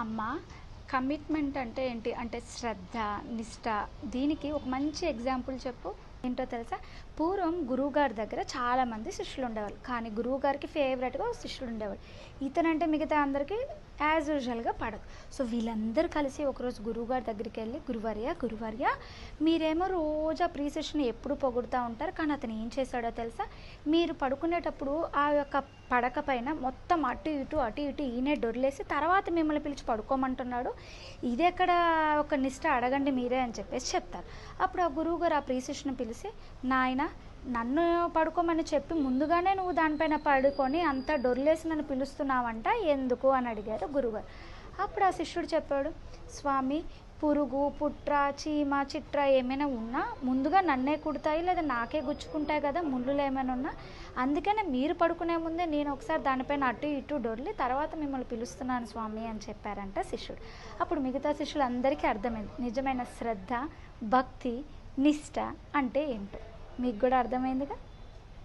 అమ్మ, కమిట్మెంట్ అంటే ఏంటి అంటే శ్రద్ధ, నిష్ఠ. దీనికి ఒక మంచి ఎగ్జాంపుల్ చెప్పు. ఏంటో తెలుసా? పూర్వం గురువుగారి దగ్గర చాలామంది శిష్యులు ఉండేవాళ్ళు. కానీ గురువుగారికి ఫేవరెట్గా ఒక శిష్యుడు ఉండేవాడు. ఇతనంటే మిగతా అందరికీ యాజ్ యూజువల్గా పడదు. సో వీళ్ళందరూ కలిసి ఒకరోజు గురువుగారి దగ్గరికి వెళ్ళి, గురువర్య మీరేమో రోజు ఆ ప్రీ శిష్యుని ఎప్పుడు పొగుడుతూ ఉంటారు, కానీ అతను ఏం చేశాడో తెలుసా? మీరు పడుకునేటప్పుడు ఆ యొక్క పడక పైన మొత్తం అటు ఇటు ఈయనే డొర్లేసి తర్వాత మిమ్మల్ని పిలిచి పడుకోమంటున్నాడు. ఇదెక్కడ ఒక నిష్ఠ, అడగండి మీరే అని చెప్పేసి చెప్తారు. అప్పుడు ఆ గురువుగారు ఆ ప్రీ శిష్యుని పిలిచి, నాయన నన్ను పడుకోమని చెప్పి ముందుగానే నువ్వు దానిపైన పడుకొని అంతా డొర్లేసి నన్ను పిలుస్తున్నావంట, ఎందుకు అని అడిగారు గురువుగారు. అప్పుడు ఆ శిష్యుడు చెప్పాడు, స్వామి పురుగు, పుట్ర, చీమ, చిట్ర ఏమైనా ఉన్నా ముందుగా నన్నే కుడతాయి లేదా నాకే గుచ్చుకుంటాయి కదా, ముళ్ళులు ఏమైనా ఉన్నా. అందుకనే మీరు పడుకునే ముందే నేను ఒకసారి దానిపైన అటు ఇటు డొర్లి తర్వాత మిమ్మల్ని పిలుస్తున్నాను స్వామి అని చెప్పారంట శిష్యుడు. అప్పుడు మిగతా శిష్యులందరికీ అర్థమైంది నిజమైన శ్రద్ధ, భక్తి, నిష్ఠ అంటే ఏంటో. మీకు కూడా అర్థమైందిగా.